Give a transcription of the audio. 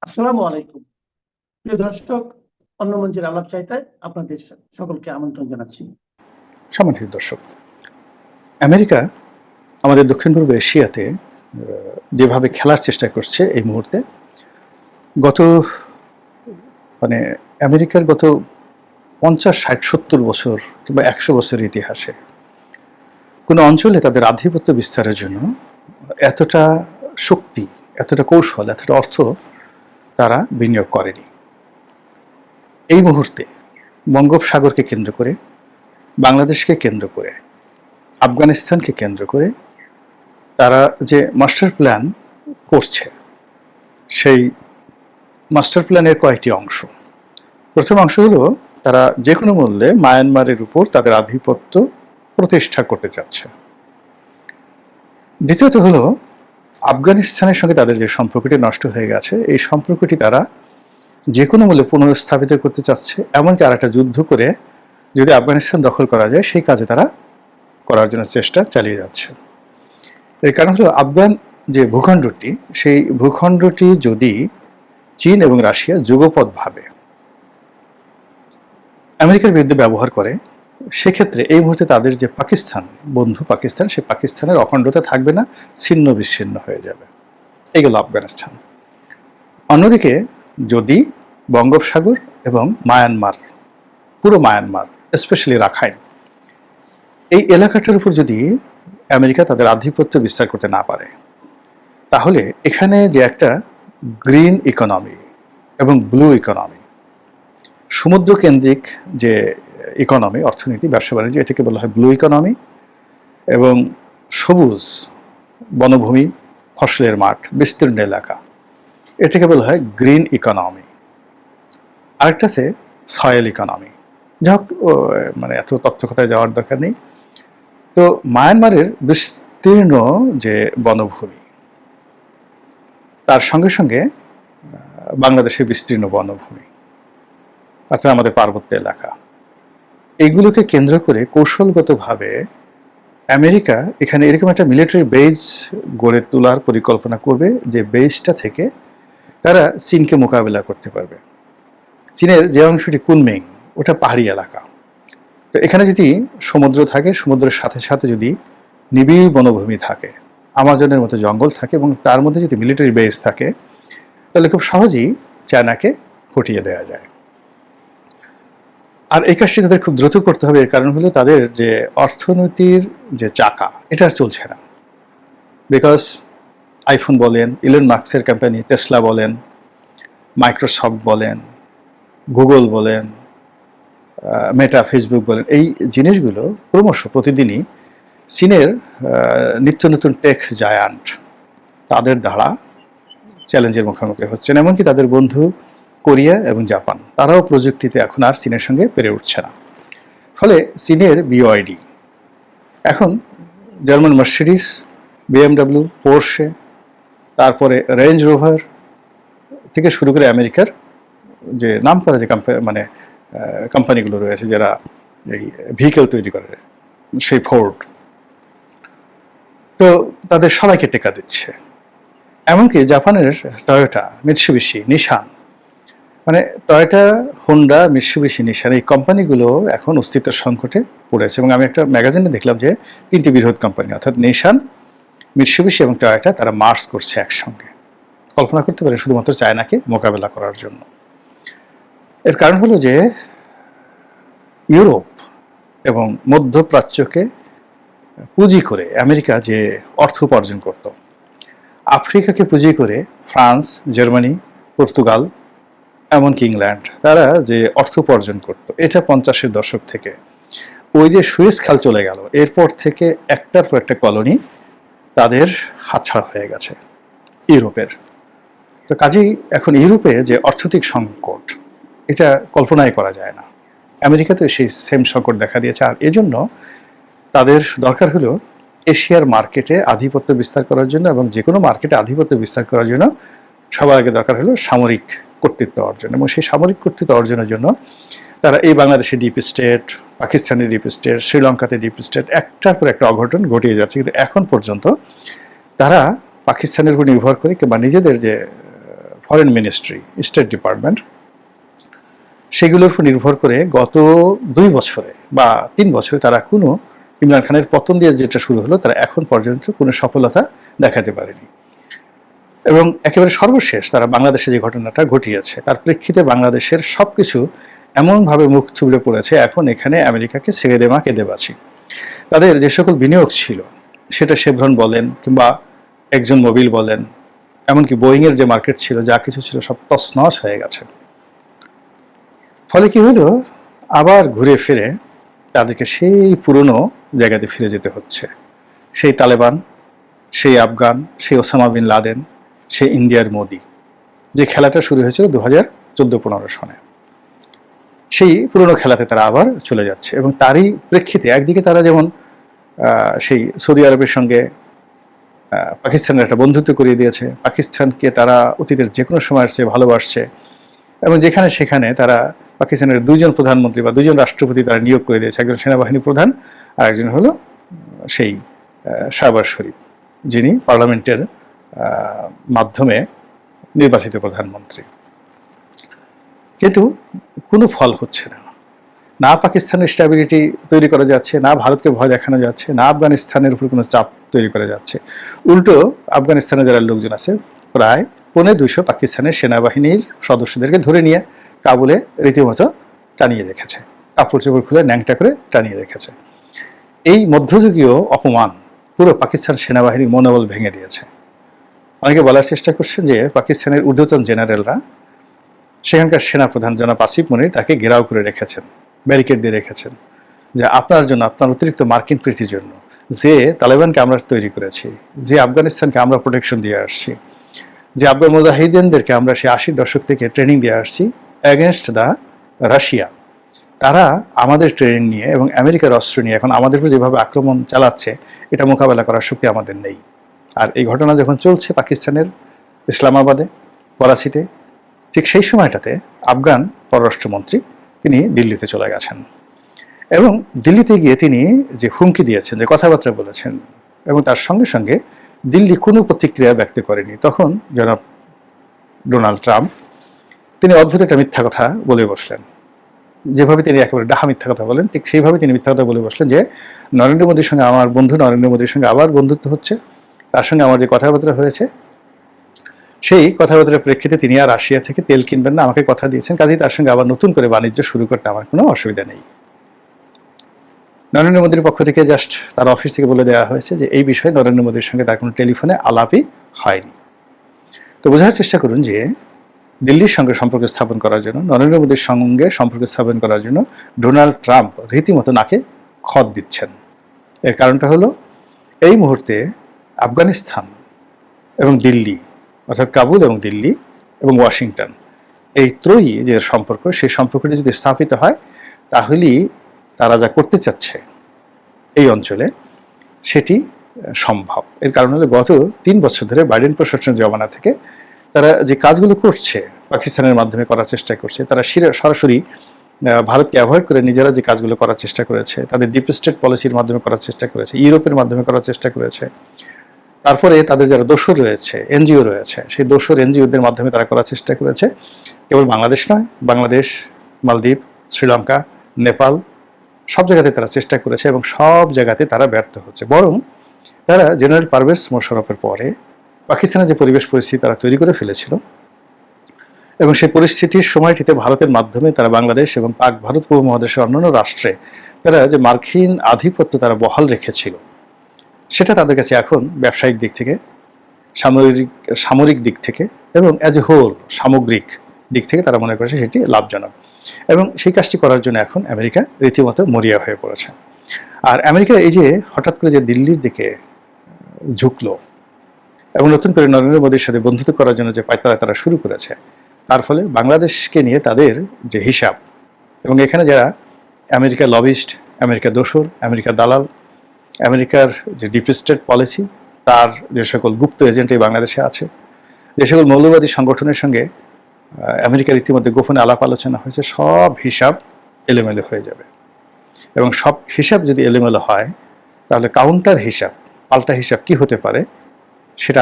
আসসালামু আলাইকুম। প্রিয় দর্শক, অন্য মঞ্চের আলাপ চাইতায় আপনাদের সকলকে আমন্ত্রণ জানাচ্ছি। সম্মানিত দর্শক, আমেরিকা আমাদের দক্ষিণ পূর্ব এশিয়াতে যেভাবে খেলার চেষ্টা করছে এই মুহূর্তে, গত মানে আমেরিকার গত 50, 60, 70 বছর কিংবা 100 বছরের ইতিহাসে কোনো অঞ্চলে তাদের আধিপত্য বিস্তারের জন্য এতটা শক্তি, এতটা কৌশল, এতটা অর্থ তারা বিনিয়োগ করেনি। এই মুহূর্তে বঙ্গোপসাগরকে কেন্দ্র করে, বাংলাদেশকে কেন্দ্র করে, আফগানিস্তানকে কেন্দ্র করে তারা যে মাস্টার প্ল্যান করছে, সেই মাস্টার প্ল্যানের কয়েকটি অংশ। প্রথম অংশ হলো তারা যে কোনো মূল্যে মায়ানমারের উপর তাদের আধিপত্য প্রতিষ্ঠা করতে চাচ্ছে। দ্বিতীয়ত হলো আফগানিস্তানের সঙ্গে তাদের যে সম্পর্কটি নষ্ট হয়ে গেছে, এই সম্পর্কটি তারা যে কোনো মূল্যে পুনঃস্থাপিত করতে চাচ্ছে, এমনকি আর একটা যুদ্ধ করে যদি আফগানিস্তান দখল করা যায় সেই কাজে তারা করার জন্য চেষ্টা চালিয়ে যাচ্ছে। এর কারণ হলো আফগান যে ভূখণ্ডটি, সেই ভূখণ্ডটি যদি চীন এবং রাশিয়া যুগপৎভাবে আমেরিকার বিরুদ্ধে ব্যবহার করে, সেক্ষেত্রে এই মুহূর্তে তাদের যে পাকিস্তান, বন্ধু পাকিস্তান, সেই পাকিস্তানের অখণ্ডতা থাকবে না, ছিন্ন বিচ্ছিন্ন হয়ে যাবে। এই গেল আফগানিস্তান। অন্যদিকে যদি বঙ্গোপসাগর এবং মায়ানমার, পুরো মায়ানমার, স্পেশালি রাখাইন, এই এলাকাটার উপর যদি আমেরিকা তাদের আধিপত্য বিস্তার করতে না পারে, তাহলে এখানে যে একটা গ্রিন ইকোনমি এবং ব্লু ইকোনমি, সমুদ্র কেন্দ্রিক যে ইকোনমি, অর্থনীতি, ব্যবসা বাণিজ্য, এটাকে বলা হয় ব্লু ইকোনমি, এবং সবুজ বনভূমি, ফসলের মাঠ, বিস্তীর্ণ এলাকা, এটাকে বলা হয় গ্রিন ইকোনমি। আরেকটা আছে সয়েল ইকোনমি। যাই হোক, মানে এত তথ্যকথায় যাওয়ার দরকার নেই। তো মায়ানমারের বিস্তীর্ণ যে বনভূমি, তার সঙ্গে সঙ্গে বাংলাদেশের বিস্তীর্ণ বনভূমি, তাছাড়া আমাদের পার্বত্য এলাকা, এইগুলোকে কেন্দ্র করে কৌশলগতভাবে আমেরিকা এখানে এরকম একটা মিলিটারি বেজ গড়ে তোলার পরিকল্পনা করবে, যে বেজটা থেকে তারা চীনকে মোকাবিলা করতে পারবে। চীনের যে অংশটি কুনমিং, ওটা পাহাড়ি এলাকা। তো এখানে যদি সমুদ্র থাকে, সমুদ্রের সাথে সাথে যদি নিবিড় বনভূমি থাকে, আমাজনের মতো জঙ্গল থাকে, এবং তার মধ্যে যদি মিলিটারি বেস থাকে, তাহলে খুব সহজেই চায়নাকে হটিয়ে দেওয়া যায়। আর এই কাজটি তাদের খুব দ্রুত করতে হবে। এর কারণ হলো তাদের যে অর্থনীতির যে চাকা, এটা আর চলছে না। বিকজ আইফোন বলেন, ইলন মাস্কের কোম্পানি টেসলা বলেন, মাইক্রোসফট বলেন, গুগল বলেন, মেটা, ফেসবুক বলেন, এই জিনিসগুলো ক্রমশ প্রতিদিনই চীনের নিত্য নতুন টেক জায়ান্ট তাদের দ্বারা চ্যালেঞ্জের মুখোমুখি হচ্ছেন। এমনকি তাদের বন্ধু কোরিয়া এবং জাপান, তারাও প্রযুক্তিতে এখন আর চীনের সঙ্গে পেরে উঠছে না। ফলে চীনের বিওআইডি এখন জার্মান মার্সিডিস, বিএমডাব্লিউ, পোর্শে, তারপরে রেঞ্জ রোভার থেকে শুরু করে আমেরিকার যে নাম করা যে কোম্পানিগুলো রয়েছে যারা এই ভেহিকেল তৈরি করে, সেই ফোর্ড, তো তাদের সবাইকে টেকা দিচ্ছে। এমনকি জাপানের টয়োটা, মিৎসুবিশি, নিশান, মানে টয়োটা, হোন্ডা, মিৎসুবিশি, নিশান, এই কোম্পানিগুলো এখন অস্তিত্ব সংকটে পড়েছে। এবং আমি একটা ম্যাগাজিনে দেখলাম যে 3টি বৃহৎ কোম্পানি, অর্থাৎ নিশান, মিৎসুবিশি এবং টয়োটা, তারা মার্চ করছে একসঙ্গে। কল্পনা করতে পারে, শুধুমাত্র চায়নাকে মোকাবেলা করার জন্য। এর কারণ হলো যে ইউরোপ এবং মধ্যপ্রাচ্যকে পুঁজি করে আমেরিকা যে অর্থ উপার্জন করত, আফ্রিকাকে পুঁজি করে ফ্রান্স, জার্মানি, পর্তুগাল, এমনকি ইংল্যান্ড, তারা যে অর্থ উপার্জন করত, এটা 50-এর দশক থেকে। ওই যে সুয়েজ খাল চলে গেল, এরপর থেকে একটার পর একটা কলোনি তাদের হাতছাড়া হয়ে গেছে ইউরোপের। তো কাজেই এখন ইউরোপে যে অর্থনৈতিক সংকট, এটা কল্পনাই করা যায় না। আমেরিকাতে সেই সেম সংকট দেখা দিয়েছে। আর এজন্য তাদের দরকার হলো এশিয়ার মার্কেটে আধিপত্য বিস্তার করার জন্য, এবং যে কোনো মার্কেটে আধিপত্য বিস্তার করার জন্য সবার আগে দরকার হলো সামরিক কর্তৃত্ব অর্জন। এবং সেই সামরিক কর্তৃত্ব অর্জনের জন্য তারা এই বাংলাদেশে ডিপ স্টেট, পাকিস্তানের ডিপ স্টেট, শ্রীলঙ্কাতে ডিপ স্টেট, একটার পর একটা অঘটন ঘটিয়ে যাচ্ছে। কিন্তু এখন পর্যন্ত তারা পাকিস্তানের উপর নির্ভর করে কিংবা নিজেদের যে ফরেন মিনিস্ট্রি, স্টেট ডিপার্টমেন্ট, সেগুলোর উপর নির্ভর করে গত 2 বছরে বা 3 বছরে তারা কোনো ইমরান খানের পতন দিয়ে যেটা শুরু হলো, তারা এখন পর্যন্ত কোনো সফলতা দেখাতে পারেনি। এবং একেবারে সর্বশেষ তারা বাংলাদেশে যে ঘটনাটা ঘটিয়েছে তার প্রেক্ষিতে বাংলাদেশের সবকিছু এমনভাবে মুখ থুবড়ে পড়েছে, এখন এখানে আমেরিকাকে ছেড়ে দে মা কেঁদে বাঁচি। তাদের যে সকল বিনিয়োগ ছিল, সেটা শেভরন বলেন কিংবা একজন মোবিল বলেন, এমনকি বোয়িংয়ের যে মার্কেট ছিল, যা কিছু ছিল সব তছনছ হয়ে গেছে। ফলে কি হলো, আবার ঘুরে ফিরে তাদেরকে সেই পুরনো জায়গাতে ফিরে যেতে হচ্ছে। সেই তালেবান, সেই আফগান, সেই ওসামা বিন লাদেন, সেই ইন্ডিয়ার মোদি, যে খেলাটা শুরু হয়েছিল 2014-15 সনে, সেই পুরনো খেলাতে তারা আবার চলে যাচ্ছে। এবং তারই প্রেক্ষিতে একদিকে তারা যেমন সেই সৌদি আরবের সঙ্গে পাকিস্তানের একটা বন্ধুত্ব করিয়ে দিয়েছে, পাকিস্তানকে তারা অতীতের যে কোনো সময়ের চেয়ে ভালোবাসছে, এবং যেখানে সেখানে তারা পাকিস্তানের 2জন প্রধানমন্ত্রী বা 2জন রাষ্ট্রপতি তারা নিয়োগ করে দিয়েছে, একজন সেনাবাহিনী প্রধান আর একজন হলো সেই শাহবাজ শরীফ, যিনি পার্লামেন্টের মাধ্যমে নির্বাচিত প্রধানমন্ত্রী। কিন্তু কোনো ফল হচ্ছে না, না পাকিস্তানের স্ট্যাবিলিটি তৈরি করা যাচ্ছে, না ভারতকে ভয় দেখানো যাচ্ছে, না আফগানিস্তানের উপর কোনো চাপ তৈরি করা যাচ্ছে। উল্টো আফগানিস্তানে যারা লোকজন আছে, প্রায় 250 পাকিস্তানের সেনাবাহিনীর সদস্যদেরকে ধরে নিয়ে কাবুলে রীতিমতো টানিয়ে রেখেছে, কাপড় চোপড় খুলে ন্যাংটা করে টানিয়ে রেখেছে। এই মধ্যযুগীয় অপমান পুরো পাকিস্তান সেনাবাহিনীর মনোবল ভেঙে দিয়েছে। অনেকে বলার চেষ্টা করছেন যে পাকিস্তানের ঊর্ধ্বতন জেনারেলরা সেখানকার সেনাপ্রধান জনাব আসিফ মনির তাকে ঘেরাও করে রেখেছেন, ব্যারিকেড দিয়ে রেখেছেন, যে আপনার জন্য, আপনার অতিরিক্ত মার্কিন প্রীতির জন্য, যে তালেবানকে আমরা তৈরি করেছি, যে আফগানিস্তানকে আমরা প্রোটেকশন দিয়ে আসছি, যে আফগান মুজাহিদিনদেরকে আমরা সেই 80 দশক থেকে ট্রেনিং দিয়ে আসছি অ্যাগেনস্ট দ্য রাশিয়া, তারা আমাদের ট্রেনিং নিয়ে এবং আমেরিকার অস্ত্র নিয়ে এখন আমাদের উপর যেভাবে আক্রমণ চালাচ্ছে, এটা মোকাবেলা করার শক্তি আমাদের নেই। আর এই ঘটনা যখন চলছে পাকিস্তানের ইসলামাবাদে, করাচিতে, ঠিক সেই সময়টাতে আফগান পররাষ্ট্রমন্ত্রী তিনি দিল্লিতে চলে গেছেন, এবং দিল্লিতে গিয়ে তিনি যে হুমকি দিয়েছেন, যে কথাবার্তা বলেছেন, এবং তার সঙ্গে সঙ্গে দিল্লি কোনো প্রতিক্রিয়া ব্যক্ত করেনি। তখন জনাব ডোনাল্ড ট্রাম্প তিনি অদ্ভুত একটা মিথ্যা কথা বলে বসলেন, যেভাবে তিনি একেবারে ডাহা মিথ্যা কথা বলেন, ঠিক সেইভাবে তিনি মিথ্যা কথা বলে বসলেন যে নরেন্দ্র মোদীর সঙ্গে, আমার বন্ধু নরেন্দ্র মোদীর সঙ্গে আবার বন্ধুত্ব হচ্ছে, তার সঙ্গে আমার যে কথাবার্তা হয়েছে, সেই কথাবার্তার প্রেক্ষিতে তিনি আর রাশিয়া থেকে তেল কিনবেন না, আমাকে কথা দিয়েছেন, কাজেই তার সঙ্গে আবার নতুন করে বাণিজ্য শুরু করতে আমার কোনো অসুবিধা নেই। নরেন্দ্র মোদীর পক্ষ থেকে জাস্ট তার অফিস থেকে বলে দেওয়া হয়েছে যে এই বিষয়ে নরেন্দ্র মোদীর সঙ্গে তার কোনো টেলিফোনে আলাপই হয়নি। তো বোঝার চেষ্টা করুন যে দিল্লির সঙ্গে সম্পর্ক স্থাপন করার জন্য, নরেন্দ্র মোদীর সঙ্গে সম্পর্ক স্থাপন করার জন্য ডোনাল্ড ট্রাম্প রীতিমতো নাকে খত দিচ্ছেন। এর কারণটা হলো, এই মুহূর্তে আফগানিস্তান এবং দিল্লি, অর্থাৎ কাবুল এবং দিল্লি এবং ওয়াশিংটন, এই ত্রয়ী যে সম্পর্ক, সেই সম্পর্কটি যদি স্থাপিত হয়, তাহলেই তারা যা করতে চাচ্ছে এই অঞ্চলে সেটি সম্ভব। এর কারণ হলো, গত 3 বছর ধরে বাইডেন প্রশাসনের জমানা থেকে তারা যে কাজগুলো করছে, পাকিস্তানের মাধ্যমে করার চেষ্টা করছে, তারা সরাসরি ভারতকে অ্যাভয়েড করে নিজেরা যে কাজগুলো করার চেষ্টা করেছে, তাদের ডিপ স্টেট পলিসির মাধ্যমে করার চেষ্টা করেছে, ইউরোপের মাধ্যমে করার চেষ্টা করেছে, তারপরে তাদের যারা দোসর রয়েছে, এনজিও রয়েছে, সেই দোসর এনজিওদের মাধ্যমে তারা করার চেষ্টা করেছে। কেবল বাংলাদেশ নয়, বাংলাদেশ, মালদ্বীপ, শ্রীলঙ্কা, নেপাল, সব জায়গাতে তারা চেষ্টা করেছে, এবং সব জায়গাতে তারা ব্যর্থ হচ্ছে। বরং তারা জেনারেল পারভেজ মোশাররফের পরে পাকিস্তানের যে পরিবেশ পরিস্থিতি তারা তৈরি করে ফেলেছিল, এবং সেই পরিস্থিতির সময়টিতে ভারতের মাধ্যমে তারা বাংলাদেশ এবং পাক ভারত উপমহাদেশের অন্যান্য রাষ্ট্রে তারা যে মার্কিন আধিপত্য তারা বহাল রেখেছিল, সেটা তাদের কাছে এখন ব্যবসায়িক দিক থেকে, সামরিক দিক থেকে এবং অ্যাজ এ হোল সামগ্রিক দিক থেকে তারা মনে করেছে সেটি লাভজনক। এবং সেই কাজটি করার জন্য এখন আমেরিকা রীতিমতো মরিয়া হয়ে পড়েছে। আর আমেরিকা এই যে হঠাৎ করে যে দিল্লির দিকে ঝুঁকলো এবং নতুন করে নরেন্দ্র মোদীর সাথে বন্ধুত্ব করার জন্য যে পায়তারা তারা শুরু করেছে, তার ফলে বাংলাদেশকে নিয়ে তাদের যে হিসাব, এবং এখানে যারা আমেরিকার লবিস্ট, আমেরিকার দোসর, আমেরিকার দালাল, আমেরিকার যে ডিপ স্টেট পলিসি, তার যে সকল গুপ্ত এজেন্ট এই বাংলাদেশে আছে, যে সকল মৌলবাদী সংগঠনের সঙ্গে আমেরিকার ইতিমধ্যে গোপনে আলাপ আলোচনা হয়েছে, সব হিসাব এলোমেলো হয়ে যাবে। এবং সব হিসাব যদি এলোমেলো হয়, তাহলে কাউন্টার হিসাব, পাল্টা হিসাব কি হতে পারে সেটা